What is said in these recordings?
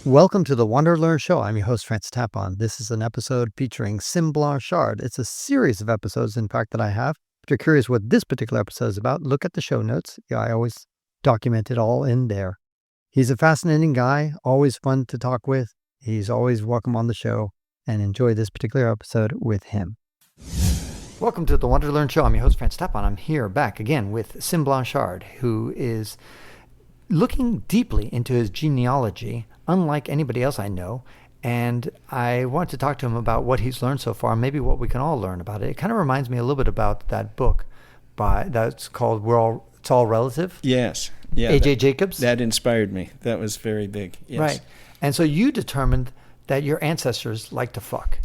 Welcome to the WanderLearn show. I'm your host, Francis Tapon. This is an episode featuring Sym Blanchard. It's a series of episodes, in fact, that I have. If you're curious what this particular episode is about, look at the show notes. Yeah, I always document it all in there. He's a fascinating guy, always fun to talk with. He's always welcome on the show, and enjoy this particular episode with him. Welcome to the WanderLearn show. I'm your host, Francis Tapon. I'm here back again with Sym Blanchard, who is looking deeply into his genealogy, unlike anybody else I know. And I want to talk to him about what he's learned so far, maybe what we can all learn about it. It kind of reminds me a little bit about that book that's called It's All Relative. Yes. Yeah. A.J. Jacobs. That inspired me. That was very big. Yes. Right. And so you determined that your ancestors like to fuck.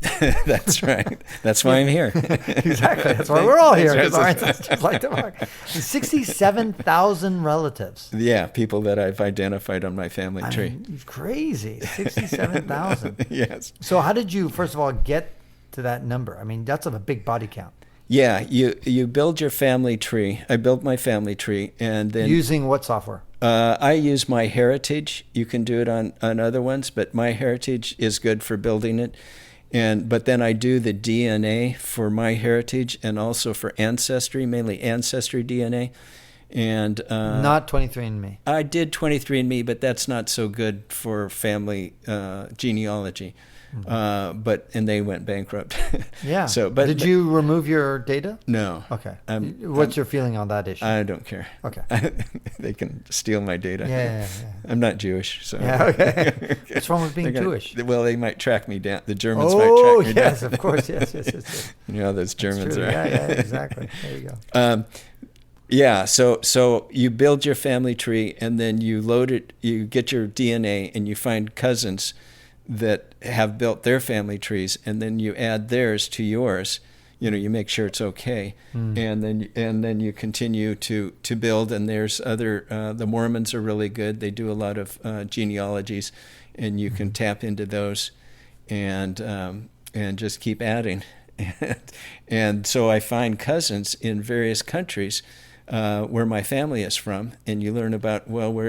That's right. That's why I'm here. Exactly. That's why we're all here, because our ancestors like to fuck. 67,000 relatives. Yeah, people that I've identified on my family tree. mean, crazy. 67,000. Yes. So how did you, first of all, get to that number? I mean, that's a big body count. Yeah, you build your family tree. I built my family tree, and then Using what software? I use MyHeritage. You can do it on other ones, but MyHeritage is good for building it. But then I do the DNA for MyHeritage and also for Ancestry, mainly Ancestry DNA. And Not 23andMe. I did 23andMe, but that's not so good for family genealogy. And they went bankrupt. Yeah. But did you remove your data? No. Okay. What's your feeling on that issue? I don't care. Okay. They can steal my data. Yeah. I'm not Jewish, so. Yeah, okay. What's wrong with being Jewish? Well, they might track me down. The Germans might track me down. Oh, yes, of course. Yes. You know how those Germans are. Yeah, exactly. There you go. Yeah, so you build your family tree, and then you load it, you get your DNA, and you find cousins that have built their family trees, and then you add theirs to yours. You make sure it's okay, and then you continue to build. And there's other the Mormons are really good. They do a lot of genealogies, and you can tap into those, and just keep adding. And so I find cousins in various countries where my family is from, and you learn about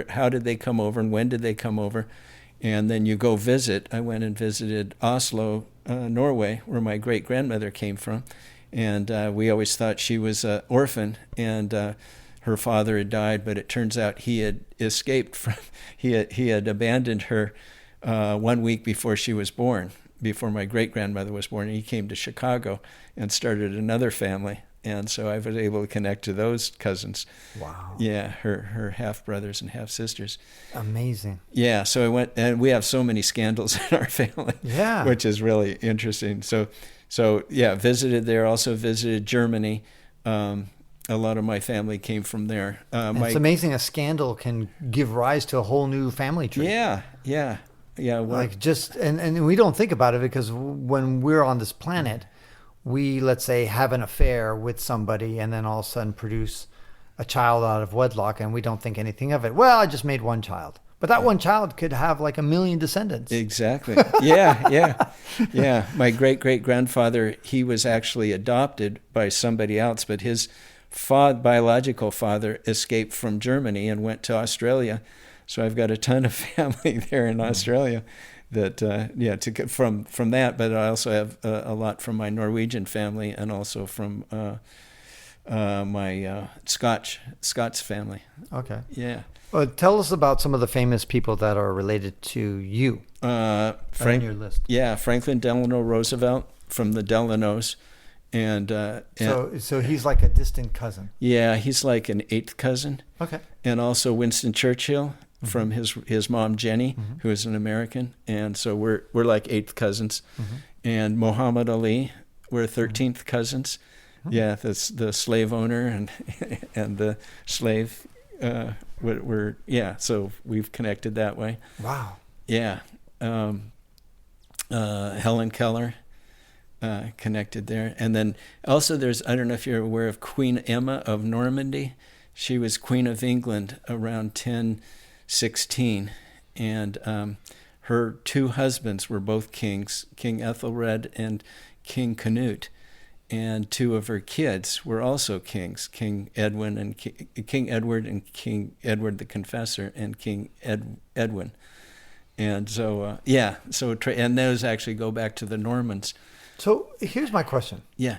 how did they come over and when did they come over. And then you go visit. I went and visited Oslo, Norway, where my great-grandmother came from. And we always thought she was an orphan, and her father had died, but it turns out he had escaped from, he had abandoned her 1 week before she was born, before my great-grandmother was born. And he came to Chicago and started another family. And so I was able to connect to those cousins. Wow. Yeah, her half-brothers and half-sisters. Amazing. Yeah, so I went, and we have so many scandals in our family, which is really interesting. So yeah, visited there, also visited Germany. A lot of my family came from there. It's amazing a scandal can give rise to a whole new family tree. Yeah. Well, And we don't think about it, because when we're on this planet, we, let's say, have an affair with somebody and then all of a sudden produce a child out of wedlock, and we don't think anything of it. Well, I just made one child. But that one child could have like 1 million descendants. Exactly. Yeah. My great-great-grandfather, he was actually adopted by somebody else, but his biological father escaped from Germany and went to Australia. So I've got a ton of family there in Australia. That from that, but I also have a lot from my Norwegian family, and also from my Scots family. Okay. Yeah. Well, tell us about some of the famous people that are related to you. On your list. Yeah, Franklin Delano Roosevelt from the Delanos, and so he's like a distant cousin. Yeah, he's like an eighth cousin. Okay. And also Winston Churchill, from his mom Jenny, who is an American, and so we're like eighth cousins. And Muhammad Ali, we're 13th cousins. Yeah, that's the slave owner and the slave. So we've connected that way. Wow. Yeah, Helen Keller, connected there, and then also I don't know if you're aware of Queen Emma of Normandy. She was Queen of England around 1016, and her two husbands were both kings, King Ethelred and King Canute, and two of her kids were also kings, King Edward and King Edward the Confessor, and King Edwin. And so, and those actually go back to the Normans. So here's my question. Yeah.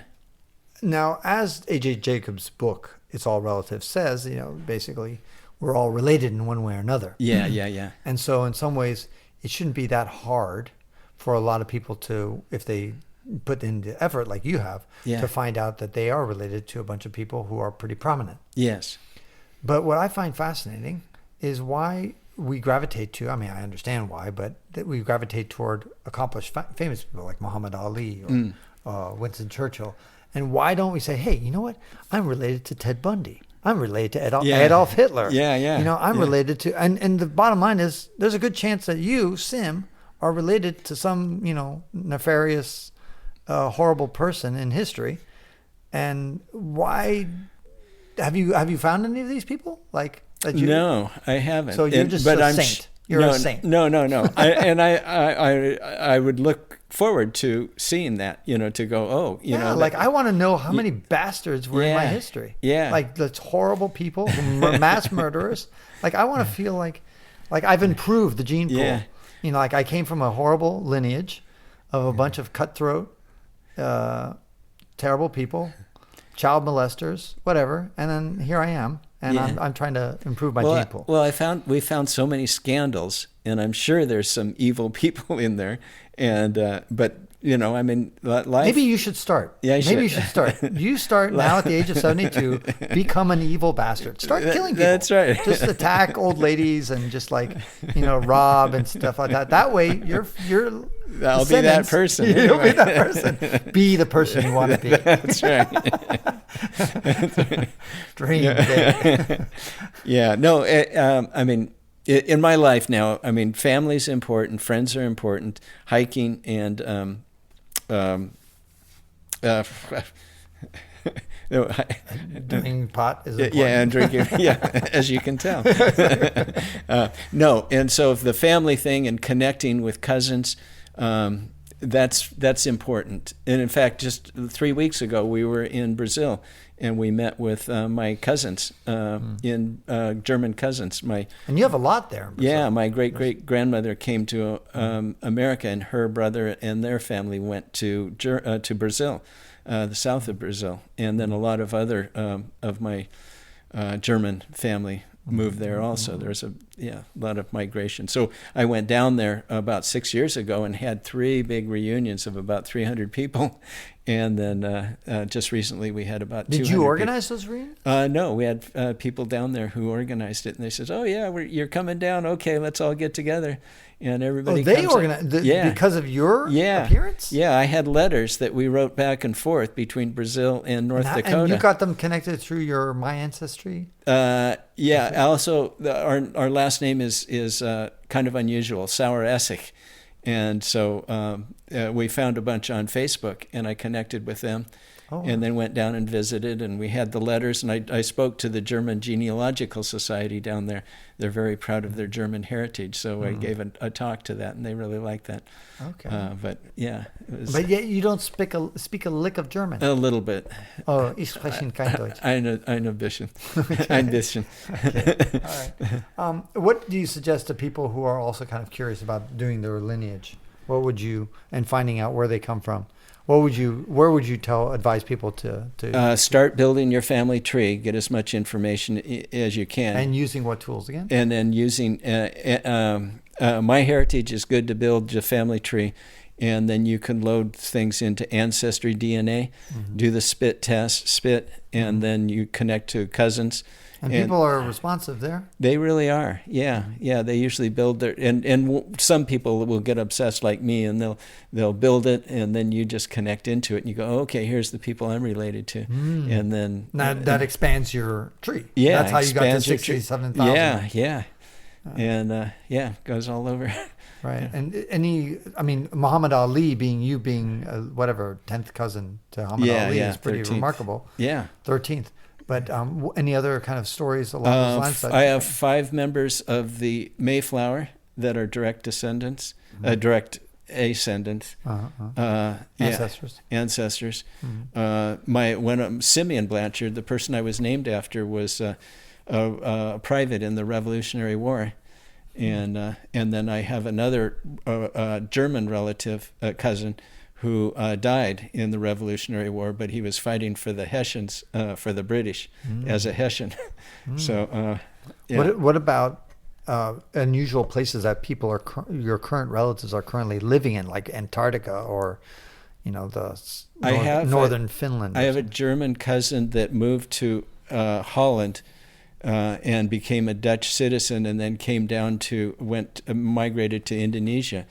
Now, as A.J. Jacobs' book, It's All Relative, says, basically, we're all related in one way or another. Yeah. And so in some ways, it shouldn't be that hard for a lot of people to, if they put in the effort like you have, to find out that they are related to a bunch of people who are pretty prominent. Yes. But what I find fascinating is why we gravitate to, I understand why, but that we gravitate toward accomplished, famous people like Muhammad Ali or Winston Churchill. And why don't we say, hey, you know what? I'm related to Ted Bundy. I'm related to Adolf Hitler. Yeah. I'm related to, and the bottom line is there's a good chance that you, Sym, are related to some, nefarious, horrible person in history. And why have you found any of these people? Like that you? No, I haven't. So you're just a saint. You're a saint. No. I would look forward to seeing that, to go, I want to know how many bastards were in my history. Yeah. Like the horrible people, mass murderers. Like I want to feel like I've improved the gene pool. Yeah. Like I came from a horrible lineage of a bunch of cutthroat, terrible people, child molesters, whatever. And then here I am. And I'm trying to improve my gene pool. Well, we found so many scandals, and I'm sure there's some evil people in there. And but life. Maybe you should start. Yeah, maybe you should start. You start now at the age of 72. Become an evil bastard. Start killing people. That's right. Just attack old ladies and just rob and stuff like that. That way, you're. I'll be that person. Anyway. You'll be that person. Be the person you want to be. That's right. Dream big. Yeah. No. In my life now, family's important, friends are important, hiking and drinking pot is important. Yeah, and drinking. Yeah, as you can tell. No, and so the family thing and connecting with cousins, that's important. And in fact, just 3 weeks ago, we were in Brazil. And we met with my cousins, German cousins. And you have a lot there. Yeah, my great-great-grandmother came to America, and her brother and their family went to Brazil, the south of Brazil. And then a lot of other of my German family moved there also. There's a lot of migration. So I went down there about 6 years ago and had 3 big reunions of about 300 people. And then just recently we had about 200 Did you organize those reunions? No, we had people down there who organized it. And they said, oh, yeah, you're coming down. Okay, let's all get together. And everybody they organized because of your appearance? Yeah, I had letters that we wrote back and forth between Brazil and North Dakota. And you got them connected through your My Ancestry? Yeah, also our last name is kind of unusual, Sauer-Essig. And so we found a bunch on Facebook, and I connected with them, and then went down and visited, and we had the letters, and I spoke to the German Genealogical Society down there. They're very proud of their German heritage, so I gave a talk to that, and they really liked that. Okay. But yeah. But yet you don't speak a lick of German. A little bit. Oh, ich spreche kein Deutsch. Ein bisschen. Ein bisschen. Okay. All right. What do you suggest to people who are also kind of curious about doing their lineage? What would you, and finding out where they come from? Where would you advise people to start building your family tree, get as much information as you can. And using what tools again? And then using, MyHeritage is good to build your family tree. And then you can load things into Ancestry DNA, do the spit test, and then you connect to cousins. And people are responsive there. They really are. Yeah. They usually build their and some people will get obsessed like me, and they'll build it, and then you just connect into it, and you go, okay, here's the people I'm related to, and then that expands your tree. Yeah, that's how you got to 67,000. Yeah, and goes all over. Right, and Muhammad Ali being 10th cousin to Muhammad Ali is pretty 13th. Remarkable. Yeah, 13th. But any other kind of stories along those lines? I have 5 members of the Mayflower that are direct descendants, direct ascendants, ancestors. Ancestors. Sym Blanchard, the person I was named after, was a private in the Revolutionary War, And then I have another German relative, cousin, who died in the Revolutionary War, but he was fighting for the Hessians, for the British, as a Hessian. So, yeah. What about unusual places that people your current relatives are currently living in, like Antarctica or, northern Finland? I have a German cousin that moved to Holland and became a Dutch citizen, and then came down migrated to Indonesia,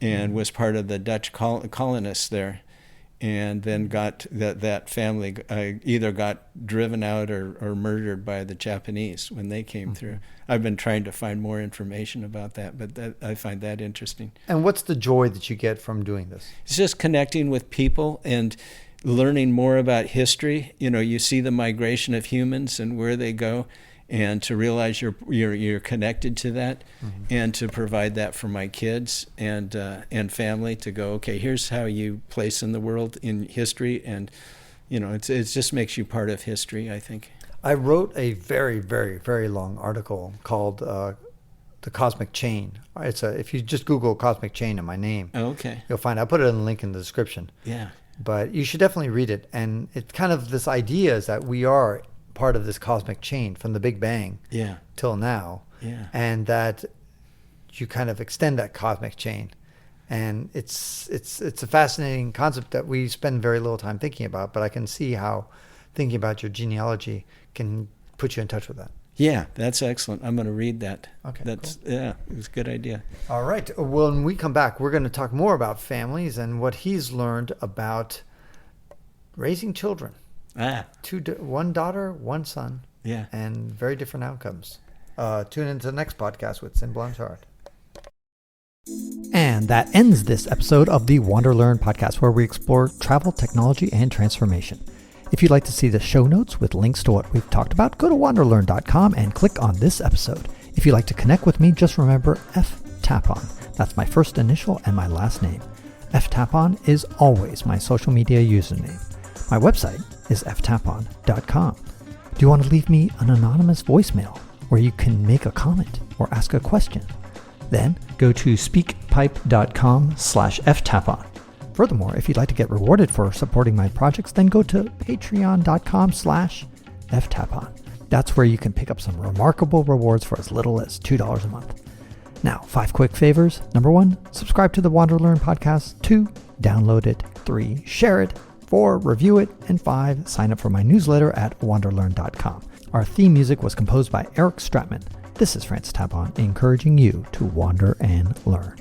and was part of the Dutch colonists there, and then got that family either got driven out or murdered by the Japanese when they came through. I've been trying to find more information about that, but I find that interesting. And what's the joy that you get from doing this? It's just connecting with people and learning more about history. You see the migration of humans and where they go, and to realize you're connected to that, and to provide that for my kids and family, to go, okay, here's how you place in the world in history, and it just makes you part of history, I think. I wrote a very, very, very long article called "The Cosmic Chain." If you just Google "Cosmic Chain" and my name, okay, you'll find. I'll put a link in the description. Yeah, but you should definitely read it. And it's kind of this idea is that we are part of this cosmic chain from the Big Bang till now, and that you kind of extend that cosmic chain, and it's a fascinating concept that we spend very little time thinking about, but I can see how thinking about your genealogy can put you in touch with that. Yeah, that's excellent. I'm going to read that. Okay, that's cool. Yeah, it was a good idea. All right. Well, when we come back, we're going to talk more about families and what he's learned about raising children. One daughter, one son, and very different outcomes. Tune into the next podcast with Sym Blanchard. And that ends this episode of the WanderLearn podcast, where we explore travel, technology, and transformation. If you'd like to see the show notes with links to what we've talked about, go to WanderLearn.com and click on this episode. If you'd like to connect with me, just remember Tapon. That's my first initial and my last name. Tapon is always my social media username. My website is ftapon.com. Do you want to leave me an anonymous voicemail where you can make a comment or ask a question? Then go to speakpipe.com/ftapon. Furthermore, if you'd like to get rewarded for supporting my projects, then go to patreon.com/ftapon. That's where you can pick up some remarkable rewards for as little as $2 a month. Now, 5 quick favors. Number 1, subscribe to the WanderLearn podcast. 2, download it. 3, share it. 4, review it. And 5, sign up for my newsletter at wanderlearn.com. Our theme music was composed by Eric Stratman. This is Francis Tapon, encouraging you to wander and learn.